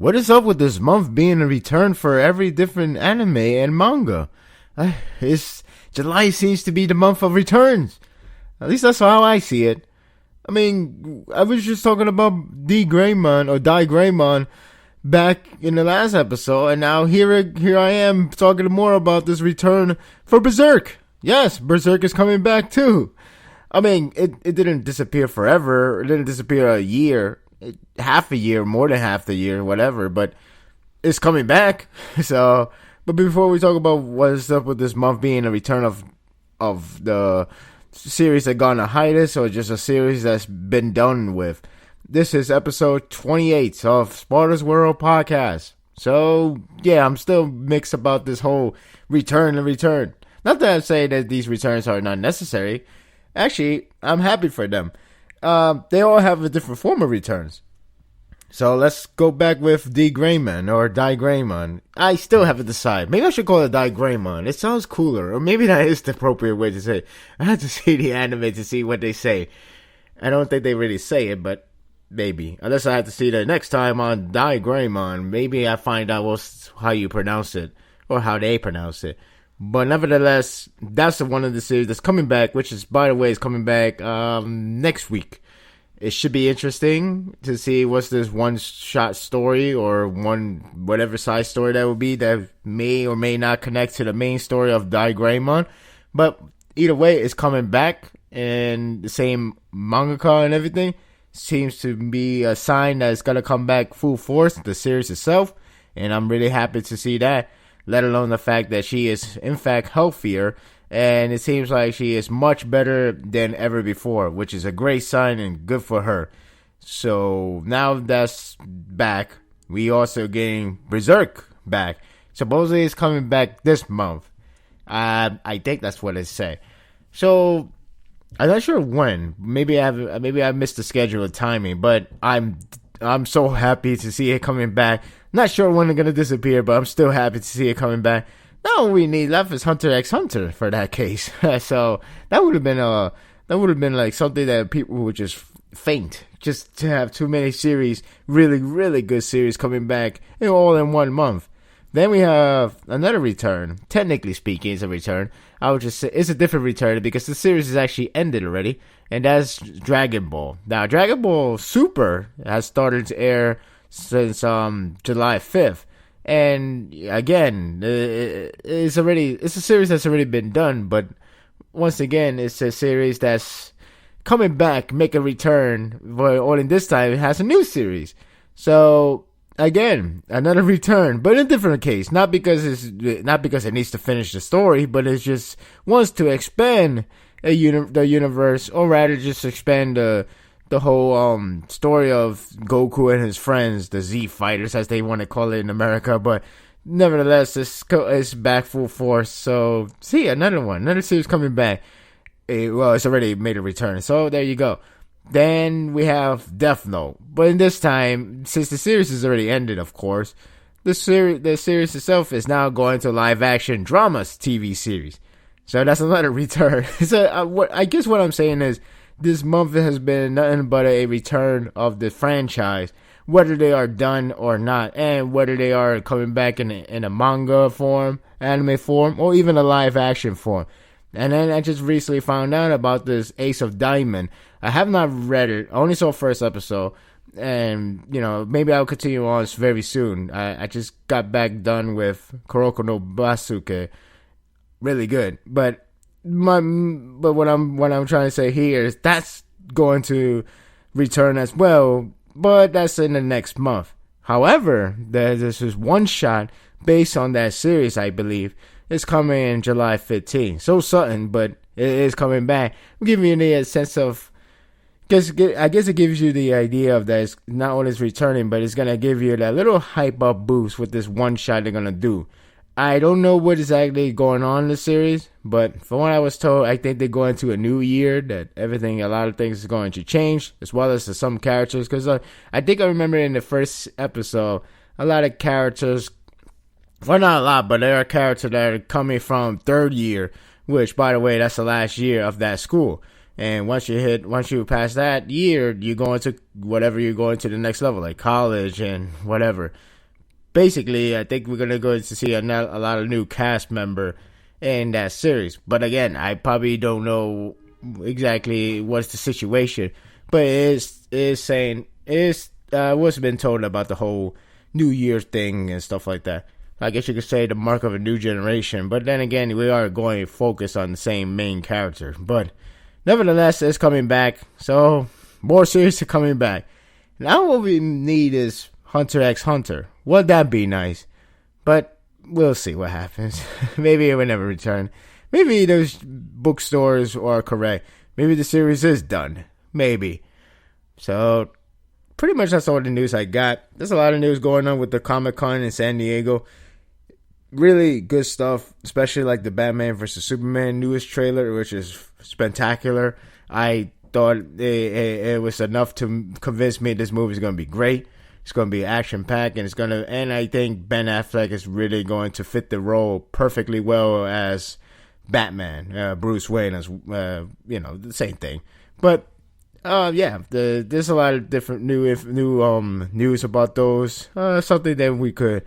What is up with this month being a return for every different anime and manga? July seems to be the month of returns. At least that's how I see it. I mean, I was just talking about Greymon back in the last episode, and now here I am talking more about this return for Berserk. Yes, Berserk is coming back too. I mean, it didn't disappear forever. It didn't disappear a year, half a year, more than half the year, whatever. But it's coming back. So, but before we talk about what's up with this month being a return of the series that got on a hiatus or just a series that's been done with, this is episode 28 of Sparda's World Podcast. So, yeah, I'm still mixed about this whole return and return. Not that I'm saying that these returns are not necessary. Actually, I'm happy for them. They all have a different form of returns. So let's go back with Greymon or Greymon. I still haven't decided. Maybe I should call it Greymon. It sounds cooler. Or maybe that is the appropriate way to say it. I have to see the anime to see what they say. I don't think they really say it, but maybe. Unless I have to see that next time on Greymon. Maybe I find out how you pronounce it. Or how they pronounce it. But nevertheless, that's one of the series that's coming back, which is, by the way, is coming back next week. It should be interesting to see what's this one-shot story or whatever side story that will be that may or may not connect to the main story of Greymon. But either way, it's coming back, and the same mangaka and everything seems to be a sign that it's going to come back full force, the series itself, and I'm really happy to see that. Let alone the fact that she is, in fact, healthier. And it seems like she is much better than ever before, which is a great sign and good for her. So now that's back, we also getting Berserk back. Supposedly it's coming back this month. I think that's what it say. So I'm not sure when. Maybe I missed the schedule of timing, but I'm so happy to see it coming back. Not sure when it's gonna disappear, but I'm still happy to see it coming back. Now all we need left is Hunter x Hunter for that case. So that would have been like something that people would just faint, just to have too many series, really, really good series coming back all in 1 month. Then we have another return. Technically speaking, it's a return. I would just say it's a different return because the series is actually ended already, and that's Dragon Ball. Now, Dragon Ball Super has started to air since July 5th. And again, it's a series that's already been done, but once again, it's a series that's coming back, make a return, but only this time it has a new series. So again, another return, but in a different case. Not because it needs to finish the story, but it just wants to expand the universe, or rather, just expand the whole story of Goku and his friends, the Z Fighters, as they want to call it in America. But nevertheless, it's back full force. So, see, another series coming back. It's already made a return. So, there you go. Then we have Death Note. But in this time, since the series is already ended, of course, the series itself is now going to live-action dramas TV series. So, that's another return. So, I guess what I'm saying is, this month has been nothing but a return of the franchise, whether they are done or not, and whether they are coming back in a manga form, anime form, or even a live action form. And then I just recently found out about this Ace of Diamond. I have not read it, I only saw the first episode, and maybe I'll continue on very soon. I just got back done with Kuroko no Basuke. Really good, but what I'm trying to say here is that's going to return as well, but that's in the next month. However, this is one shot based on that series, I believe. It's coming in July 15th. So sudden, but it is coming back. I'm giving you the sense of, I guess it gives you the idea of that it's not only it's returning, but it's gonna give you that little hype up boost with this one shot they're gonna do. I don't know what is actually going on in the series, but from what I was told, I think they're going to a new year, that a lot of things is going to change, as well as some characters, because I think I remember in the first episode, a lot of characters, well, not a lot, but there are characters that are coming from third year, which, by the way, that's the last year of that school. And once you pass that year, you go into whatever you're going to the next level, like college and whatever. Basically, I think we're gonna go to see a lot of new cast member in that series. But again, I probably don't know exactly what's the situation. But it's saying what's been told about the whole New Year's thing and stuff like that. I guess you could say the mark of a new generation. But then again, we are going to focus on the same main character. But nevertheless, it's coming back. So more series are coming back. Now what we need is Hunter x Hunter. Would that be nice? But we'll see what happens. Maybe it will never return. Maybe those bookstores are correct. Maybe the series is done. Maybe. So pretty much that's all the news I got. There's a lot of news going on with the Comic-Con in San Diego. Really good stuff, especially like the Batman vs. Superman newest trailer, which is spectacular. I thought it was enough to convince me this movie is going to be great. It's going to be action-packed, and I think Ben Affleck is really going to fit the role perfectly well as Batman. Bruce Wayne as, the same thing. But, there's a lot of different new news about those. Something that we could,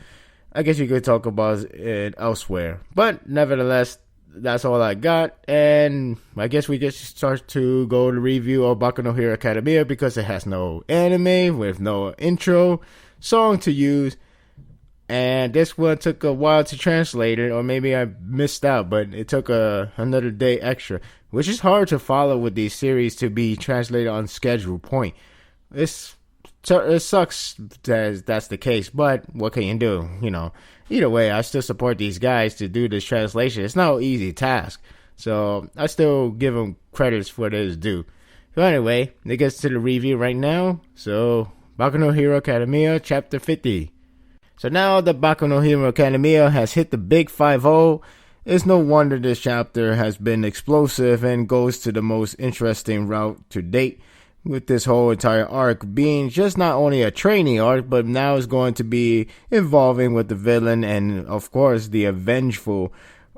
I guess you could talk about it elsewhere. But, nevertheless, that's all I got, and I guess we just start to go to review of Boku no Hero Academia because it has no anime with no intro song to use, and this one took a while to translate it, or maybe I missed out, but it took another day extra, which is hard to follow with these series to be translated on schedule point. It sucks that that's the case, but what can you do, Either way, I still support these guys to do this translation. It's not an easy task. So, I still give them credits for what it is due. So anyway, it gets to the review right now. So, Boku no Hero Academia, Chapter 50. So now that Boku no Hero Academia has hit the big 5-0, it's no wonder this chapter has been explosive and goes to the most interesting route to date. With this whole entire arc being just not only a training arc, but now is going to be involving with the villain and, of course, the avengeful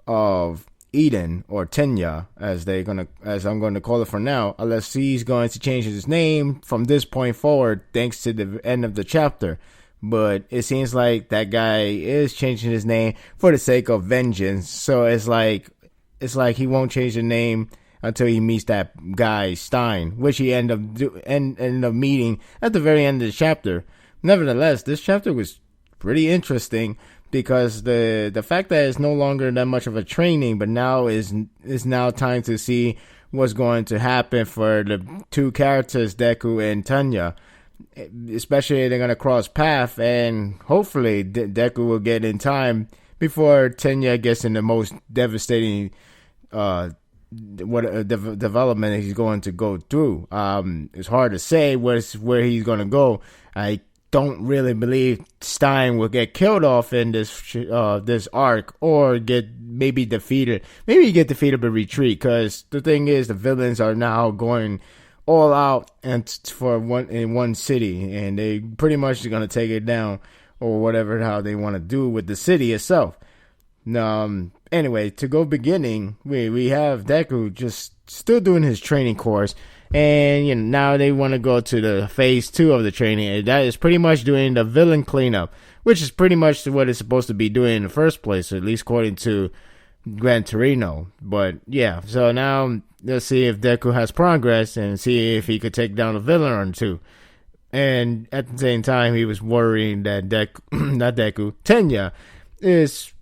of Eden, or Tenya, as I'm going to call it for now, unless he's going to change his name from this point forward, thanks to the end of the chapter. But it seems like that guy is changing his name for the sake of vengeance. So it's like he won't change the name until he meets that guy Stein, which he end up meeting at the very end of the chapter. Nevertheless, this chapter was pretty interesting because the fact that it's no longer that much of a training, but now is now time to see what's going to happen for the two characters, Deku and Tanya. Especially they're gonna cross paths, and hopefully Deku will get in time before Tenya gets in the most devastating development he's going to go through. It's hard to say where he's going to go. I don't really believe Stein will get killed off in this arc, or maybe get defeated but retreat, because the thing is the villains are now going all out and in one city, and they pretty much are going to take it down, or whatever how they want to do with the city itself. Anyway, to go beginning, we have Deku just still doing his training course, and now they want to go to the phase 2 of the training, and that is pretty much doing the villain cleanup, which is pretty much what it's supposed to be doing in the first place, at least according to Gran Torino. But yeah, so now let's see if Deku has progress and see if he could take down a villain or two. And at the same time, he was worrying that Tenya is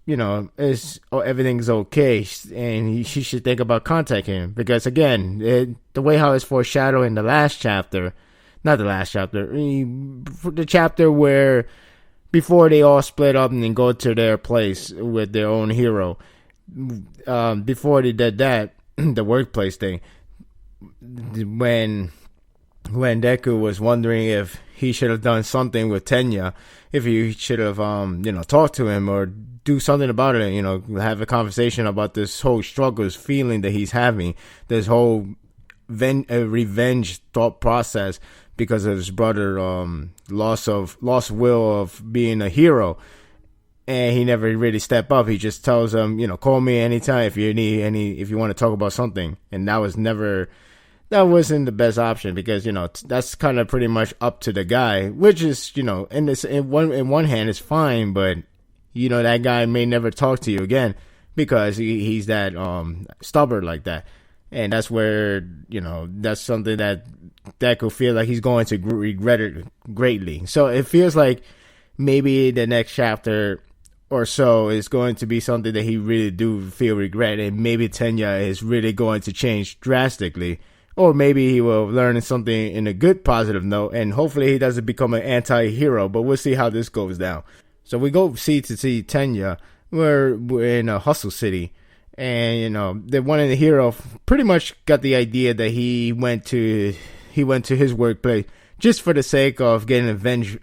everything's okay, and she should think about contacting him, because again, the way how it's foreshadowed in the chapter where before they all split up and then go to their place with their own hero, before they did that, the workplace thing, when Deku was wondering if he should have done something with Tenya, if he should have talked to him or do something about it, have a conversation about this whole struggles feeling that he's having, this whole revenge thought process because of his brother lost will of being a hero, and he never really stepped up. He just tells him, call me anytime if you want to talk about something, and that was never that wasn't the best option because that's kind of pretty much up to the guy, which is in one hand it's fine, but that guy may never talk to you again because he's that stubborn like that, and that's where that's something that could feel like he's going to regret it greatly. So it feels like maybe the next chapter or so is going to be something that he really do feel regret, and maybe Tenya is really going to change drastically, or maybe he will learn something in a good positive note, and hopefully he doesn't become an anti-hero, but we'll see how this goes down. So we go see Tenya. We're in a hustle city, and the one in the hero pretty much got the idea that he went to his workplace just for the sake of getting revenge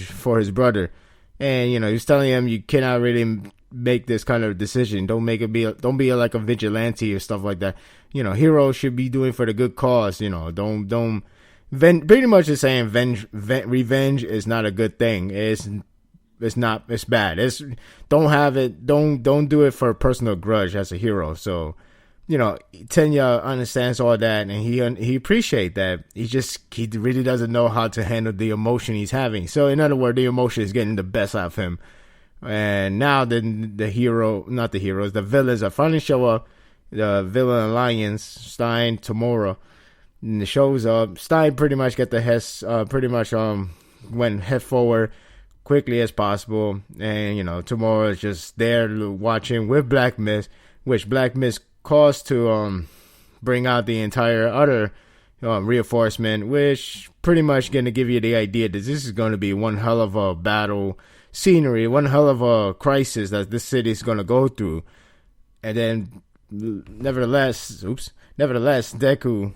for his brother. And he's telling him you cannot really make this kind of decision. Don't be like a vigilante or stuff like that. Heroes should be doing for the good cause. Don't pretty much is saying revenge is not a good thing. It's bad. Don't do it for a personal grudge as a hero. So Tenya understands all that, and he appreciates that. He really doesn't know how to handle the emotion he's having. So in other words, the emotion is getting the best out of him. And now the villains are finally show up. The villain alliance, Stein, Tamura, and it shows up. Stein pretty much went head forward quickly as possible, and Tamura is just there watching with Black Mist, which Black Mist caused to bring out the entire other reinforcement, which pretty much going to give you the idea that this is going to be one hell of a battle scenery, one hell of a crisis that this city is going to go through. And then nevertheless Deku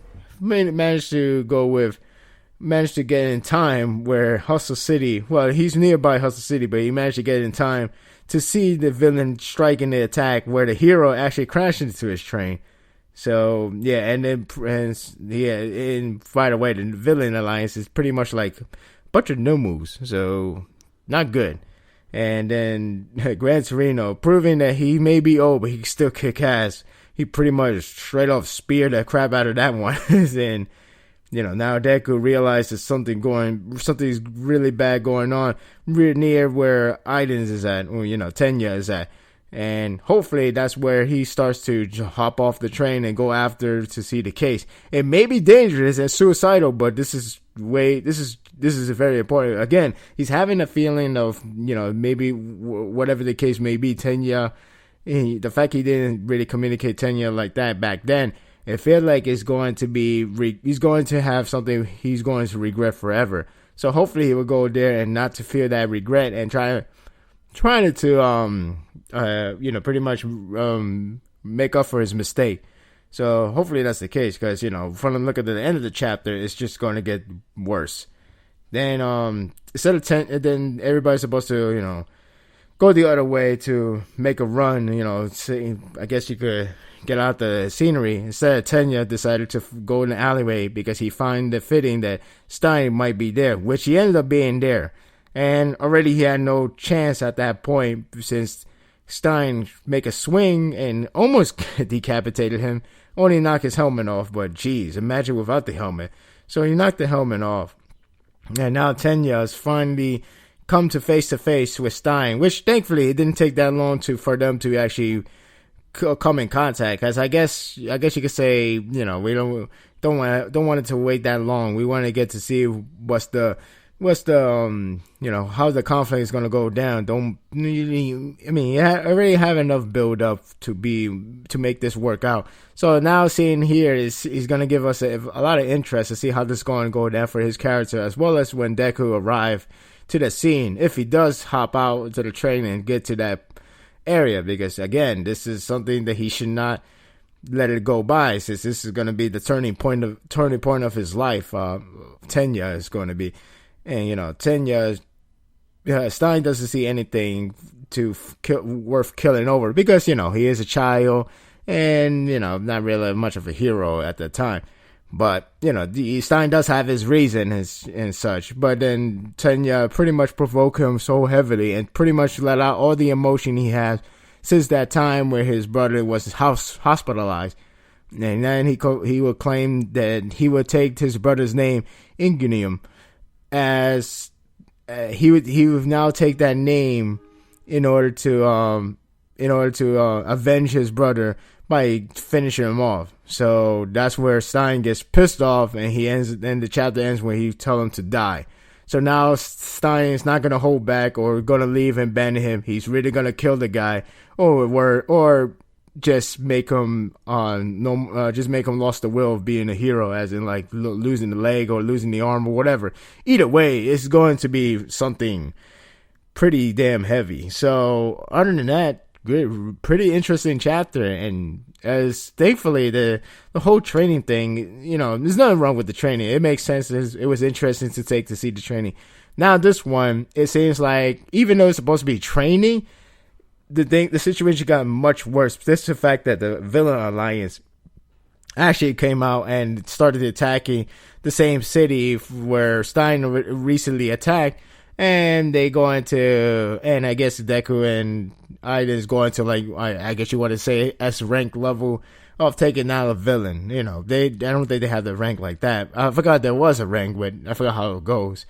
managed to get in time where Hustle City, well, he's nearby Hustle City, but he managed to get in time to see the villain striking the attack where the hero actually crashed into his train. So, yeah, and then, right away, the villain alliance is pretty much like a bunch of no moves. So, not good. And then Gran Torino, proving that he may be old, but he can still kick ass. He pretty much straight off speared the crap out of that one. And now Deku realizes something's really bad going on near where Aiden's is at, or, Tenya is at. And hopefully that's where he starts to hop off the train and go after to see the case. It may be dangerous and suicidal, but this is very important. Again, he's having a feeling of, maybe whatever the case may be, Tenya, the fact he didn't really communicate Tenya like that back then, it feels like it's going to be, he's going to have something he's going to regret forever. So hopefully he will go there and not to feel that regret and trying to pretty much make up for his mistake. So hopefully that's the case, because from the look at the end of the chapter, it's just going to get worse. Then instead of then everybody's supposed to go the other way to make a run. I guess you could get out the scenery. Instead, Tenya decided to go in the alleyway because he found it fitting that Stein might be there, which he ended up being there. And already he had no chance at that point, since Stein make a swing and almost decapitated him, only knocked his helmet off. But geez, imagine without the helmet. So he knocked the helmet off. And now Tenya has finally come to face with Stein, which thankfully it didn't take that long for them to actually come in contact. As I guess you could say, we don't want it to wait that long. We want to get to see what's the how the conflict is going to go down. You already have enough build up to make this work out. So now seeing here is going to give us a lot of interest to see how this is going to go down for his character, as well as when Deku arrive to the scene, if he does hop out to the train and get to that area, because again, this is something that he should not let it go by, since this is going to be the turning point of his life. Tenya is going to be. And, Tenya, Stein doesn't see anything worth killing over because, he is a child and, not really much of a hero at the time. But, Stein does have his reason and such. But then Tenya pretty much provoked him so heavily and pretty much let out all the emotion he has since that time where his brother was hospitalized. And then he would claim that he would take his brother's name, Ingunium, as he would now take that name in order to avenge his brother by finishing him off. So that's where Stein gets pissed off, and the chapter ends when he tells him to die. So now Stein is not going to hold back or going to leave and abandon him. He's really going to kill the guy, or just make him lost the will of being a hero, as in like losing the leg or losing the arm or whatever. Either way, it's going to be something pretty damn heavy. So other than that, pretty interesting chapter. And as thankfully the whole training thing, there's nothing wrong with the training. It makes sense. It was interesting to see the training. Now this one, it seems like even though it's supposed to be training, the situation got much worse. Just the fact that the villain alliance actually came out and started attacking the same city where Stein recently attacked. And they go into, and I guess Deku and Aiden's going to, like, I guess you want to say S rank level of taking out a villain. I don't think they have the rank like that. I forgot there was a rank, but I forgot how it goes.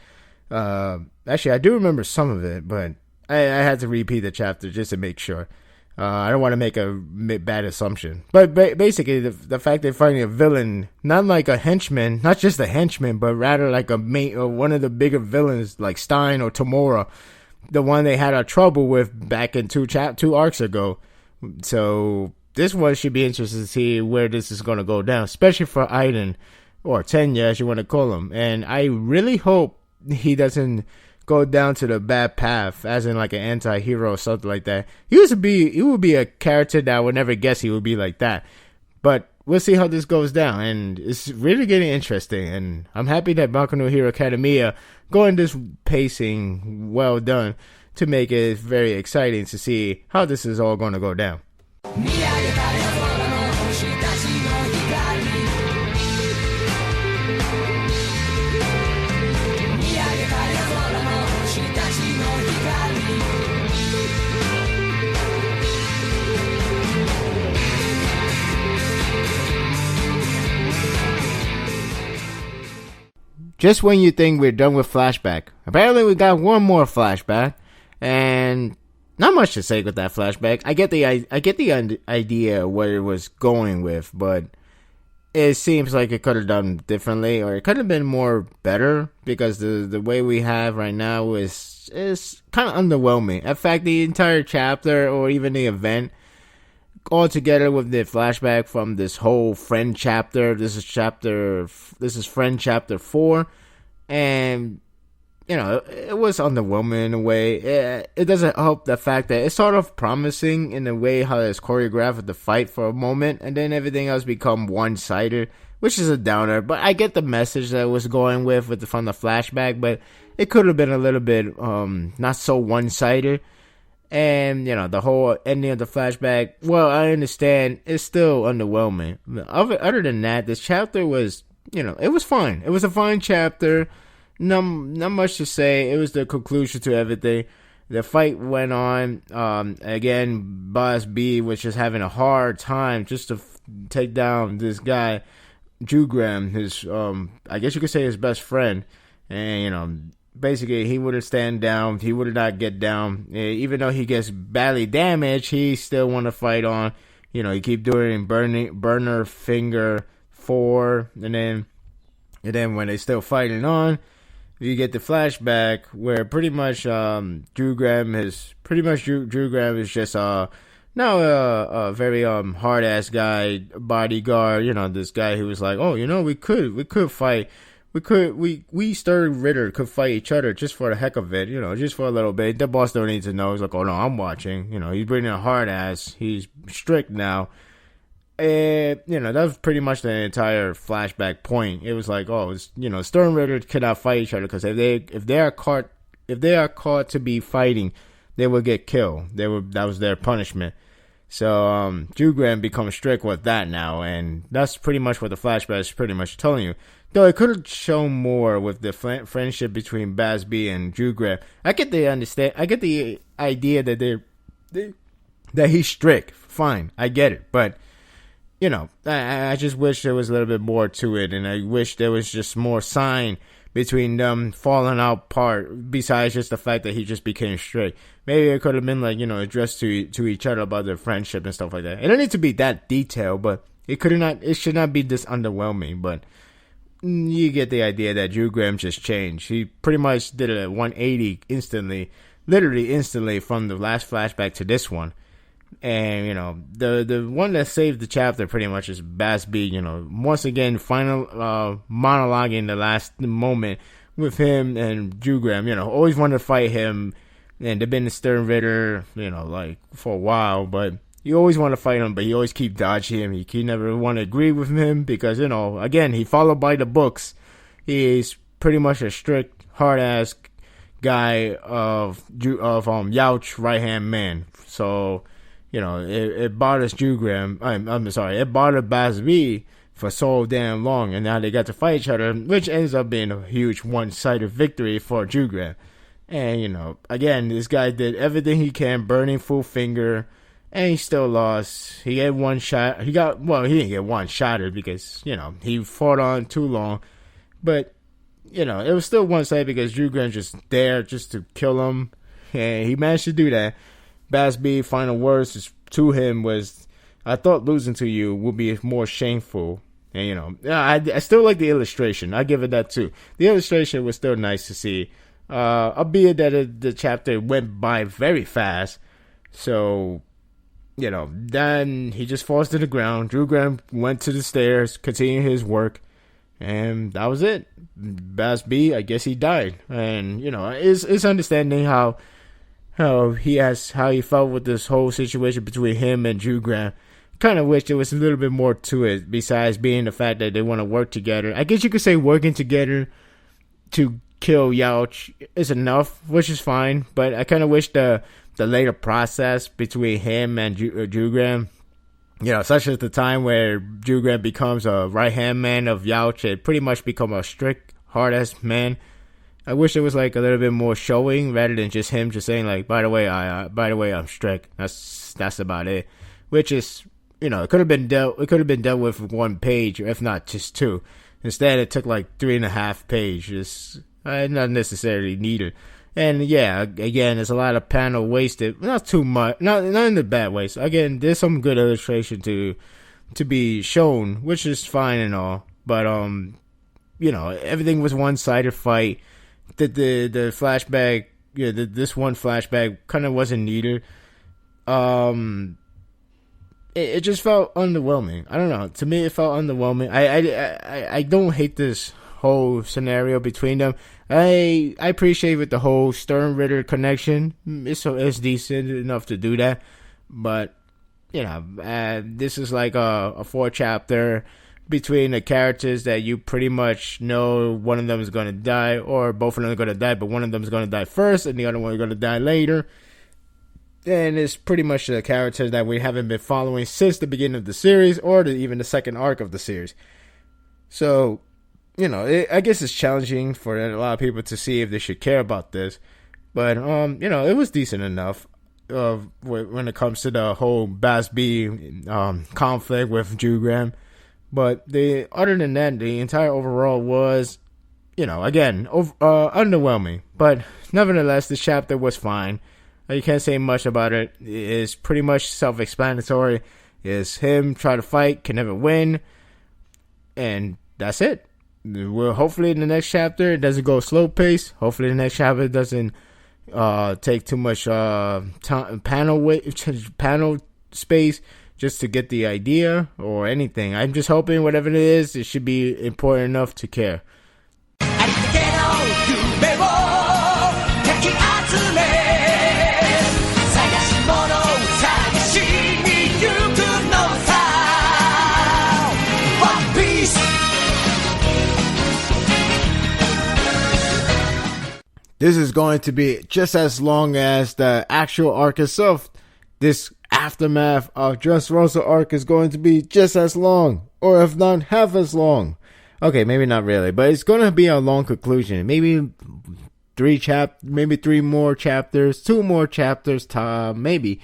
Actually, I do remember some of it, but I had to repeat the chapter just to make sure. I don't want to make a bad assumption. But basically, the fact they're fighting a villain, not like a henchman, not just a henchman, but rather like a mate or one of the bigger villains like Stein or Tamura, the one they had trouble with back in two arcs ago. So this one should be interesting to see where this is going to go down, especially for Aiden, or Tenya as you want to call him. And I really hope he doesn't go down to the bad path, as in like an anti-hero or something like that. He would be a character that I would never guess he would be like that. But we'll see how this goes down, and it's really getting interesting. And I'm happy that Boku no Hero Academia going this pacing well done to make it very exciting to see how this is all going to go down. Just when you think we're done with flashback, apparently we got one more flashback, and not much to say with that flashback. I get the idea where it was going with, but it seems like it could have done differently, or it could have been more better, because the way we have right now is kind of underwhelming. In fact, the entire chapter or even the event all together with the flashback from this whole friend chapter. This is friend chapter 4, and it was underwhelming in a way. It doesn't help the fact that it's sort of promising in the way how it's choreographed the fight for a moment, and then everything else become one-sided, which is a downer. But I get the message that it was going with from the flashback, but it could have been a little bit not so one-sided. And, the whole ending of the flashback, well, I understand, it's still underwhelming. Other than that, this chapter was, it was fine. It was a fine chapter. Not much to say. It was the conclusion to everything. The fight went on. Again, Boss B was just having a hard time just to take down this guy, Jugram, his, I guess you could say his best friend. And, basically, he wouldn't stand down. He would not get down. Even though he gets badly damaged, he still want to fight on. He keep doing burner finger 4, and then when they still fighting on, you get the flashback where pretty much Jugram is just now a very hard ass guy, bodyguard. This guy who was like, oh, we could fight. We Stir Ritter could fight each other just for the heck of it, just for a little bit. The boss don't need to know. He's like, oh no, I'm watching. He's bringing a hard ass. He's strict now. And, that was pretty much the entire flashback point. It was like, oh, Stern Ritter cannot fight each other because if they are caught to be fighting, they will get killed. That was their punishment. So, Jugram becomes strict with that now, and that's pretty much what the flashback is pretty much telling you. Though it could have shown more with the friendship between Baz B and Jugram. I get the idea that that he's strict. Fine, I get it, but I just wish there was a little bit more to it, and I wish there was just more sign between them falling out part, besides just the fact that he just became straight. Maybe it could have been like, addressed to each other about their friendship and stuff like that. It don't need to be that detailed, but it should not be this underwhelming, but you get the idea that Drew Graham just changed. He pretty much did a 180 instantly, literally instantly, from the last flashback to this one. And, the one that saved the chapter pretty much is Bass B, once again, final monologuing the last moment with him and Drew Graham. Always wanted to fight him, and they've been the Stern Ritter, like, for a while, but you always want to fight him, but you always keep dodging him. You never want to agree with him because, again, he followed by the books. He's pretty much a strict, hard-ass guy of Youch right-hand man. So, it bothers Drew Graham. I'm sorry, it bothered Bass B for so damn long, and now they got to fight each other, which ends up being a huge one-sided victory for Drew Graham. And, again, this guy did everything he can, burning full finger, and he still lost. He had one shot. He didn't get one shotted because, he fought on too long. But, it was still one-sided because Drew Graham just there just to kill him. And he managed to do that. Bass B, final words to him was, I thought losing to you would be more shameful. And, I still like the illustration. I give it that too. The illustration was still nice to see. Albeit that the chapter went by very fast. So, then he just falls to the ground. Drew Graham went to the stairs, continued his work, and that was it. Bass B, I guess he died. And, it's understanding how he felt with this whole situation between him and Drew Graham. Kind of wish there was a little bit more to it besides being the fact that they want to work together. I guess you could say working together to kill Youch is enough, which is fine. But I kind of wish the later process between him and Drew Graham, such as the time where Drew Graham becomes a right-hand man of Youch, it pretty much become a strict, hard-ass man. I wish it was like a little bit more showing rather than just him just saying like, by the way, I'm strict. That's about it. Which is, it could have been dealt with one page, if not just two. Instead, it took like 3.5 pages. Not necessarily needed. And yeah, again, there's a lot of panel wasted. Not too much. Not in the bad way. So again, there's some good illustration to be shown, which is fine and all. But everything was one-sided fight. The flashback, this one flashback kind of wasn't needed. It just felt underwhelming. I don't know. To me, it felt underwhelming. I don't hate this whole scenario between them. I appreciate with the whole Stern Ritter connection. It's decent enough to do that. But, this is like a 4-chapter between the characters that you pretty much know one of them is going to die, or both of them are going to die, but one of them is going to die first and the other one is going to die later. And it's pretty much the characters that we haven't been following since the beginning of the series, or even the second arc of the series. So, I guess it's challenging for a lot of people to see if they should care about this. But, it was decent enough when it comes to the whole Bass B conflict with Drew Graham. But other than that, the entire overall was, again, underwhelming. But nevertheless, the chapter was fine. You can't say much about it. It's pretty much self-explanatory. It's him trying to fight, can never win. And that's it. Well, hopefully in the next chapter it doesn't go slow pace. Hopefully the next chapter doesn't take too much panel space just to get the idea or anything. I'm just hoping whatever it is, it should be important enough to care. This is going to be just as long as the actual arc itself. This aftermath of Dressrosa arc is going to be just as long, or if not half as long. Okay, maybe not really, but it's going to be a long conclusion. Maybe 3 more chapters, 2 more chapters, maybe.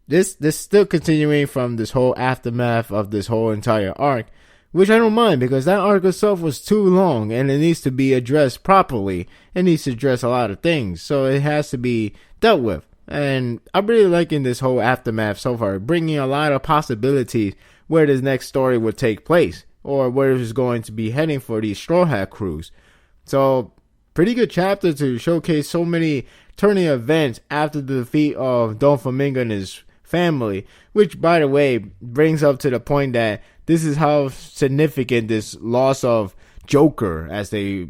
this still continuing from this whole aftermath of this whole entire arc, which I don't mind because that arc itself was too long and it needs to be addressed properly. It needs to address a lot of things, so it has to be dealt with. And I'm really liking this whole aftermath so far, bringing a lot of possibilities where this next story would take place or where it's going to be heading for these Straw Hat crews. So, pretty good chapter to showcase so many turning events after the defeat of Don Flamingo and his family, which, by the way, brings up to the point that this is how significant this loss of Joker, as he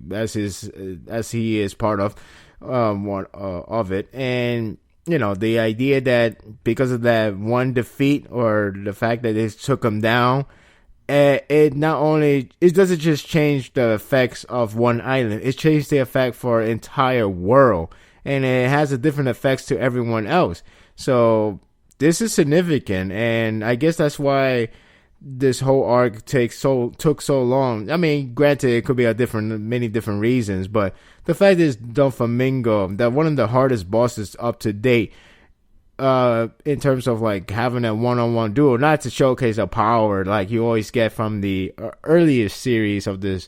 is part of one of it, and the idea that because of that one defeat or the fact that it took him down, it doesn't just change the effects of one island, it changed the effect for an entire world, and it has a different effects to everyone else. So this is significant, and I guess that's why this whole arc took so long. I mean, granted, it could be many different reasons, but the fact is, Don Flamingo, that one of the hardest bosses up to date, in terms of like having a one-on-one duel, not to showcase a power like you always get from the earliest series of this,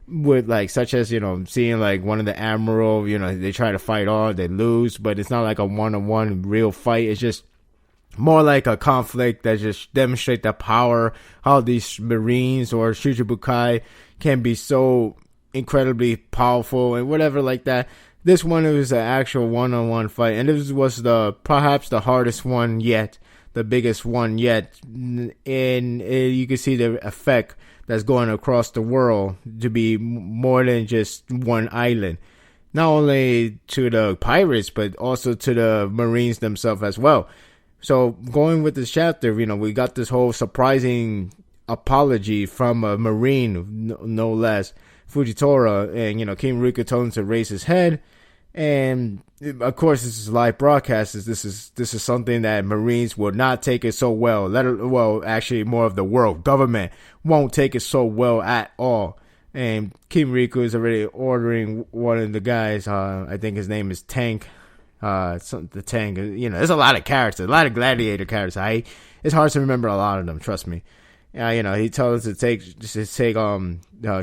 with like such as seeing like one of the admiral, they try to fight on, they lose, but it's not like a one-on-one real fight. It's just more like a conflict that just demonstrate the power, how these Marines or Shichibukai can be so incredibly powerful and whatever like that. This one, it was an actual one-on-one fight, and this was perhaps the hardest one yet, the biggest one yet, and you can see the effect that's going across the world to be more than just one island. Not only to the pirates, but also to the Marines themselves as well. So going with this chapter, we got this whole surprising apology from a Marine, no less, Fujitora, and King Riku told him to raise his head. And of course, this is live broadcast. This is something that Marines will not take it so well. Actually, more of the world government won't take it so well at all. And King Riku is already ordering one of the guys. I think his name is Tank. The Tank. There's a lot of characters, a lot of gladiator characters. It's hard to remember a lot of them. Trust me. He tells us to take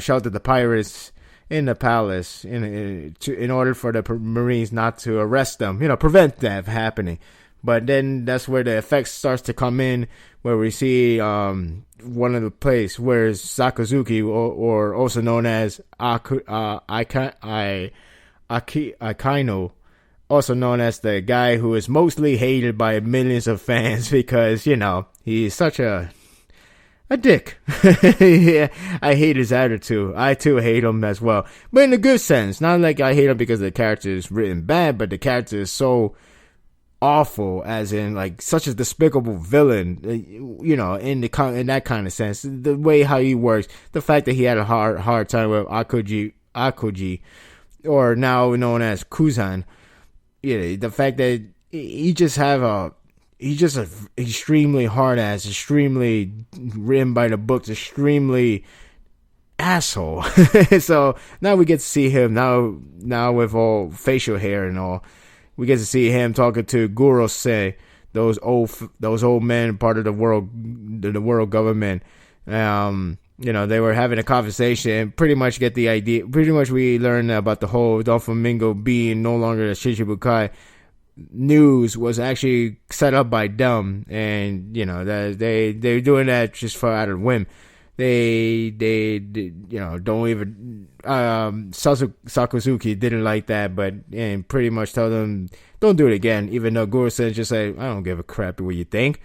shelter the pirates in the palace in order for the Marines not to arrest them, prevent that from happening. But then that's where the effect starts to come in, where we see one of the place where Sakazuki, or also known as Akaino, also known as the guy who is mostly hated by millions of fans because, he's such a dick. Yeah, I hate his attitude. I too hate him as well, but in a good sense. Not like I hate him because the character is written bad, but the character is so awful, as in like such a despicable villain. In that kind of sense, the way how he works, the fact that he had a hard time with Akuji, or now known as Kuzan. The fact that he's just extremely hard ass, extremely written by the books, extremely asshole. So now we get to see him now with all facial hair and all. We get to see him talking to Gurosei, those old men, part of the world government. They were having a conversation and pretty much get the idea. Pretty much we learned about the whole Don Flamingo being no longer a Shichibukai. News was actually set up by them, and that they're doing that just for out of whim. They don't even Sakazuki didn't like that, and pretty much tell them don't do it again, even though Guru said just say I don't give a crap what you think.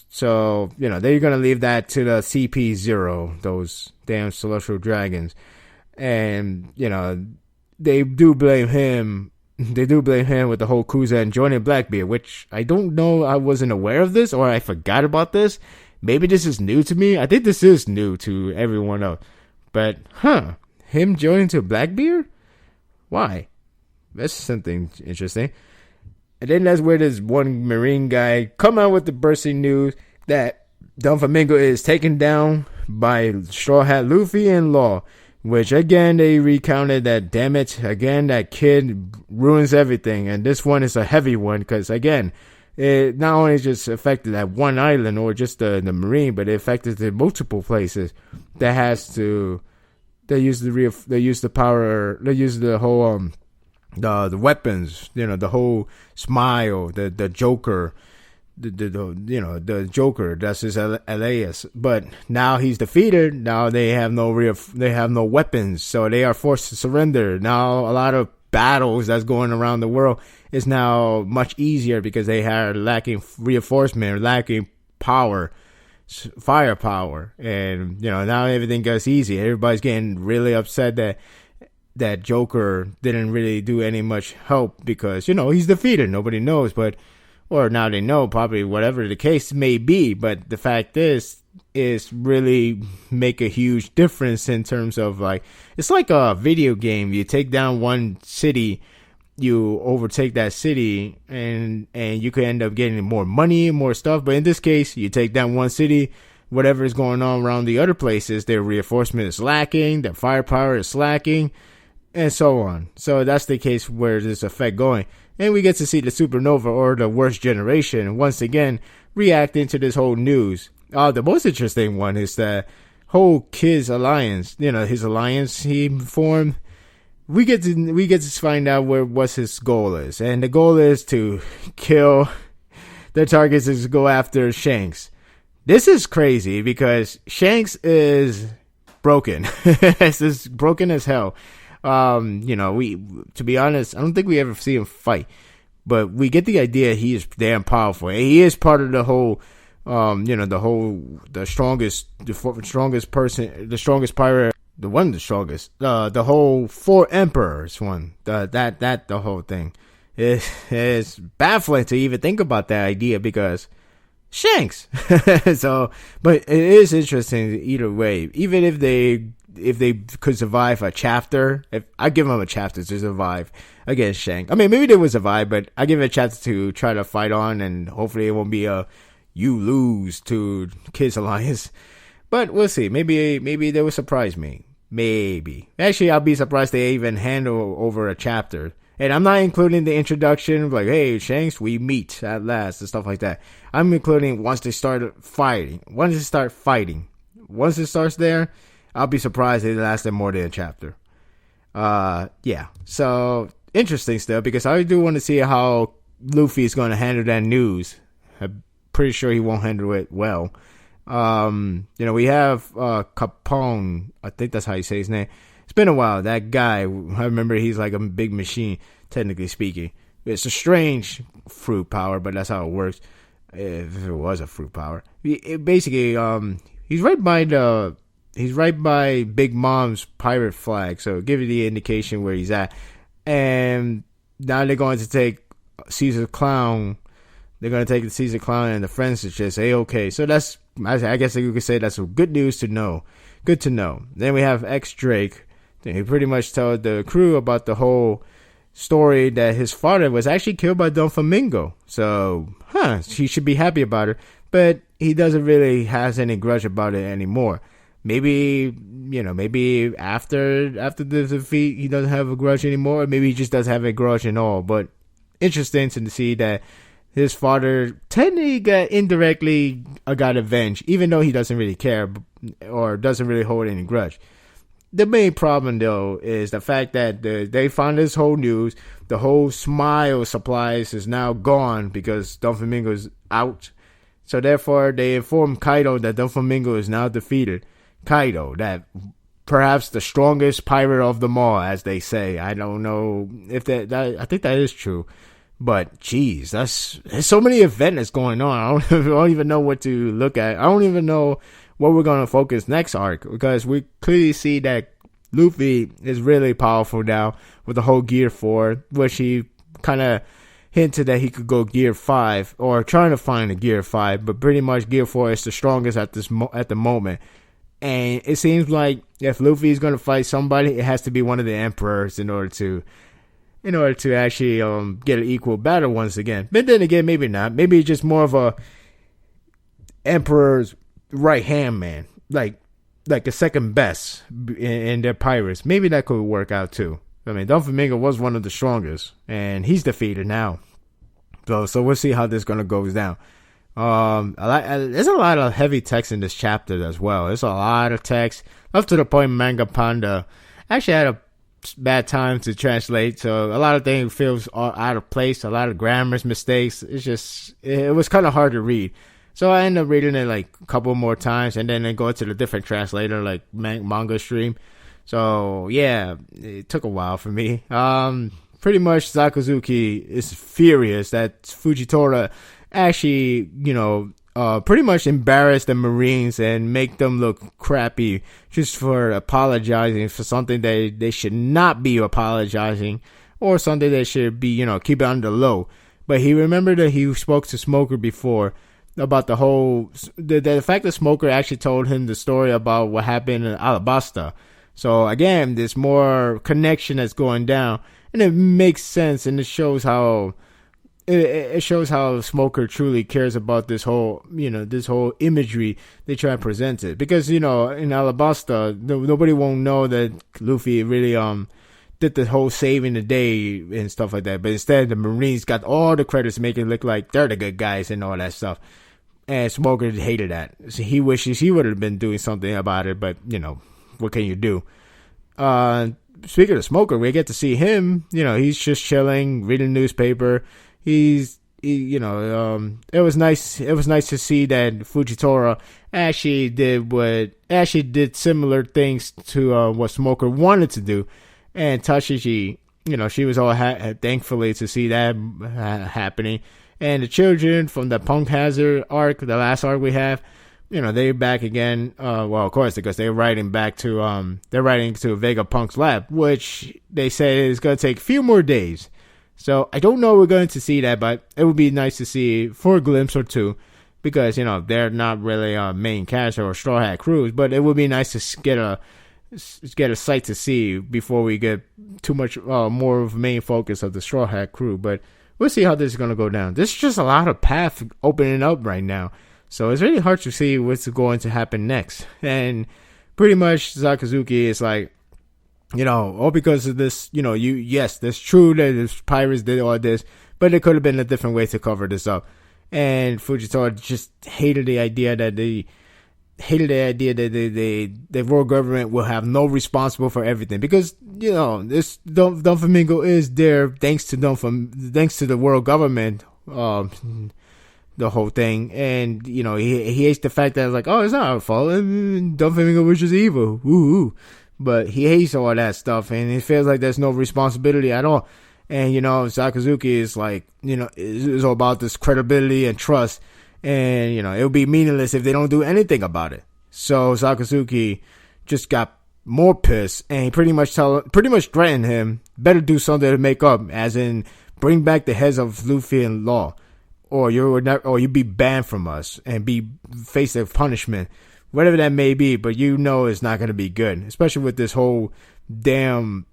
So they're gonna leave that to the CP0, those damn celestial dragons, and they do blame him. They do blame him with the whole Kuzan joining Blackbeard, which I don't know. I wasn't aware of this, or I forgot about this. Maybe this is new to me. I think this is new to everyone else. But, him joining to Blackbeard? Why? That's something interesting. And then that's where this one Marine guy come out with the bursting news that Don Flamingo is taken down by Straw Hat Luffy and Law. Which, again, they recounted that, damn it, again, that kid ruins everything. And this one is a heavy one because, again, it not only just affected that one island or just the marine, but it affected the multiple places that has to. They use the power. They use the whole the weapons. The whole smile. The Joker. The Joker. That's his alias. But now he's defeated. Now they have no weapons, so they are forced to surrender. Now a lot of battles that's going around the world is now much easier because they are lacking reinforcement, lacking power. Firepower, and now everything gets easy. Everybody's getting really upset that Joker didn't really do any much help because he's defeated. Nobody knows, or now they know, probably, whatever the case may be. But the fact is really make a huge difference in terms of, like, it's like a video game. You take down one city, you overtake that city, and you could end up getting more money, more stuff. But in this case, you take down one city, whatever is going on around the other places, their reinforcement is lacking, their firepower is lacking, and so on. So that's the case where this effect going. And we get to see the supernova, or the worst generation, once again reacting to this whole news. The most interesting one is the whole Kid's alliance. His alliance he formed. We get to find out what his goal is, and the goal is to kill. Their targets is to go after Shanks. This is crazy because Shanks is broken. It's just broken as hell. To be honest, I don't think we ever see him fight, but we get the idea he is damn powerful, and he is part of the whole. The strongest person, the strongest pirate. The one of the strongest, the whole four emperors one, the whole thing is baffling to even think about that idea because Shanks. So, but it is interesting either way. Even if they could survive a chapter, if I give them a chapter to survive against Shanks. I mean, maybe they would survive, but I give it a chance to try to fight on, and hopefully it won't be a you lose to Kids Alliance. But we'll see. Maybe they will surprise me. Maybe. Actually, I'll be surprised they even handle over a chapter. And I'm not including the introduction, like, hey, Shanks, we meet at last, and stuff like that. I'm including once they start fighting. Once it starts there, I'll be surprised it lasted more than a chapter. Yeah. So, interesting stuff, because I do want to see how Luffy is going to handle that news. I'm pretty sure he won't handle it well. We have Capone. I think that's how you say his name. It's been a while. That guy, I remember he's like a big machine, technically speaking. It's a strange fruit power, but that's how it works. If it was a fruit power. Basically, he's right by Big Mom's pirate flag, so give you the indication where he's at. And now they're going to take Caesar Clown. They're going to take the Caesar Clown and the friends to just say, okay. So that's, I guess you could say that's good news to know. Good to know. Then we have X Drake. He pretty much told the crew about the whole story that his father was actually killed by Doflamingo. So, he should be happy about it. But he doesn't really has any grudge about it anymore. Maybe after the defeat, he doesn't have a grudge anymore. Or maybe he just doesn't have a grudge at all. But interesting to see that his father technically indirectly got avenged, even though he doesn't really care or doesn't really hold any grudge. The main problem, though, is the fact that they found this whole news. The whole smile supplies is now gone because Doflamingo is out. So therefore, they informed Kaido that Doflamingo is now defeated. Kaido, that perhaps the strongest pirate of them all, as they say. I don't know if that I think that is true. But, geez, there's so many events that's going on. I don't even know what to look at. I don't even know what we're going to focus next arc, because we clearly see that Luffy is really powerful now with the whole Gear 4, which he kind of hinted that he could go Gear 5, or trying to find a Gear 5, but pretty much Gear 4 is the strongest at the moment. And it seems like if Luffy is going to fight somebody, it has to be one of the emperors in order to actually get an equal battle once again. But then again, maybe not. Maybe it's just more of a emperor's right hand man, like a second best in their pirates. Maybe that could work out too. I mean, Doflamingo was one of the strongest, and he's defeated now. though, so we'll see how this gonna goes down. There's a lot of heavy text in this chapter as well. There's a lot of text up to the point Manga Panda actually had a bad time to translate, so a lot of things feels out of place. A lot of grammar mistakes. It was kind of hard to read. So I ended up reading it like a couple more times, and then I go to the different translator like Manga Stream. So yeah, it took a while for me. Pretty much Sakazuki is furious that Fujitora actually, pretty much embarrass the Marines and make them look crappy just for apologizing for something that they should not be apologizing, or something they should be, keep it on the low. But he remembered that he spoke to Smoker before about the fact that Smoker actually told him the story about what happened in Alabasta. So again, there's more connection that's going down, and it makes sense, and it shows how Smoker truly cares about this whole imagery they try to present it. Because, in Alabasta, nobody won't know that Luffy really, did the whole saving the day and stuff like that. But instead, the Marines got all the credits, making it look like they're the good guys and all that stuff. And Smoker hated that. So he wishes he would have been doing something about it, but, what can you do? Speaking of Smoker, we get to see him, he's just chilling, reading the newspaper. It was nice to see that Fujitora actually did similar things to what Smoker wanted to do. And Tashichi, she was all thankfully to see that happening. And the children from the Punk Hazard arc, the last arc we have, they're back again. Well, of course, because they're riding to Vegapunk's lab, which they say is going to take a few more days. So I don't know we're going to see that, but it would be nice to see for a glimpse or two, because, they're not really main character or Straw Hat crews, but it would be nice to get a sight to see before we get too much more of main focus of the Straw Hat crew. But we'll see how this is going to go down. There's just a lot of path opening up right now. So it's really hard to see what's going to happen next. And pretty much Sakazuki is like, all because of this, yes, that's true that the pirates did all this, but it could have been a different way to cover this up. And Fujitora just hated the idea that the world government will have no responsible for everything, because this Doflamingo is there thanks to the world government, the whole thing. And he hates the fact that it's like, oh, it's not our fault, Doflamingo was just evil, woo. But he hates all that stuff, and it feels like there's no responsibility at all. And Sakazuki is like, it's all about this credibility and trust. And, it would be meaningless if they don't do anything about it. So Sakazuki just got more pissed, and he pretty much threatened him, better do something to make up, as in bring back the heads of Luffy and Law, or you be banned from us and face a punishment, whatever that may be. But it's not going to be good, especially with this whole damn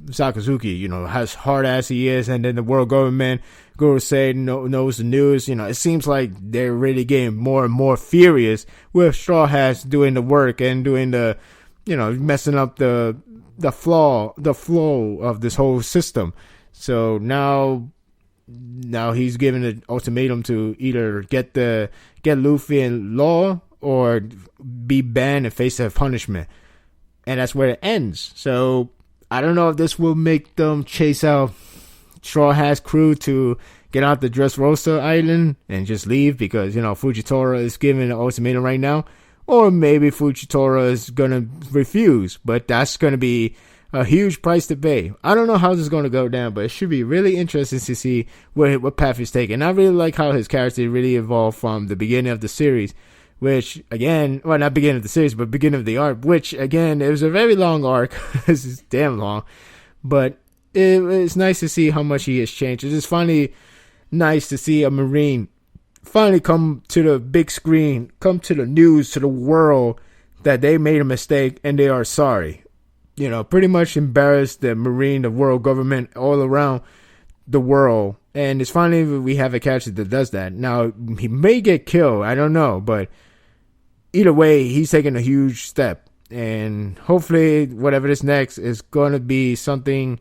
Sakazuki, as hard as he is, and then the world government knows the news. It seems like they're really getting more and more furious with Straw Hats doing the work and doing the, messing up the flow of this whole system. So now he's giving an ultimatum to either get Luffy and Law, or be banned and face a punishment. And that's where it ends. So I don't know if this will make them chase out Straw Hat's crew to get out the Dressrosa Island and just leave, because, Fujitora is giving an ultimatum right now. Or maybe Fujitora is going to refuse, but that's going to be a huge price to pay. I don't know how this is going to go down, but it should be really interesting to see what path he's taking. I really like how his character really evolved from the beginning of the series, which, again, well, not beginning of the series, but beginning of the arc, which, again, it was a very long arc. This is damn long. But it's nice to see how much he has changed. It's just finally nice to see a Marine finally come to the big screen, come to the news, to the world, that they made a mistake and they are sorry. Pretty much embarrassed the Marine, the world government, all around the world. And it's finally we have a character that does that. Now, he may get killed, I don't know, but either way, he's taking a huge step. And hopefully, whatever this next is going to be something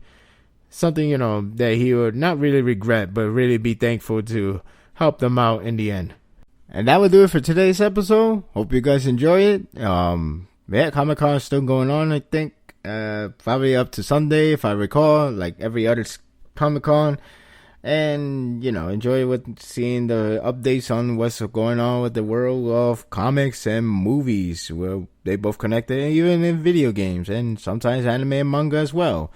something, that he would not really regret, but really be thankful to help them out in the end. And that would do it for today's episode. Hope you guys enjoy it. Comic-Con is still going on, I think. Probably up to Sunday, if I recall, like every other Comic-Con. And, enjoy seeing the updates on what's going on with the world of comics and movies. Well, they both connected, even in video games, and sometimes anime and manga as well.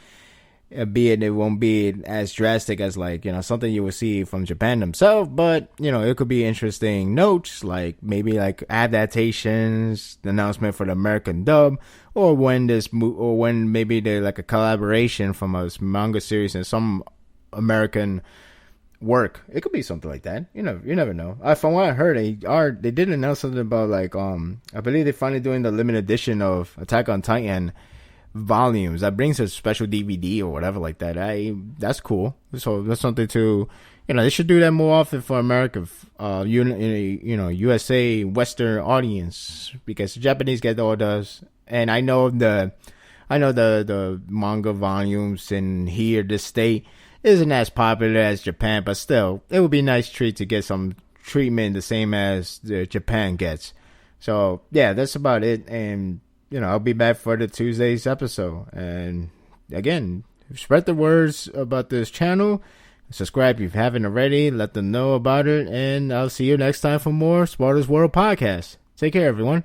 Be it won't be as drastic as something you will see from Japan themselves, but it could be interesting notes, like maybe like adaptations, the announcement for the American dub, or when maybe they're like a collaboration from a manga series and some American work. It could be something like that. You never know. From what I heard, they did announce something about I believe they're finally doing the limited edition of Attack on Titan volumes that brings a special DVD or whatever like that. That's cool. So that's something to they should do that more often for America, USA Western audience, because the Japanese get all those. And I know the manga volumes in here, this state, isn't as popular as Japan, but still, it would be a nice treat to get some treatment the same as the Japan gets. So yeah, that's about it. And I'll be back for the Tuesday's episode. And again, spread the words about this channel. Subscribe if you haven't already. Let them know about it. And I'll see you next time for more Sparda's World Podcast. Take care, everyone.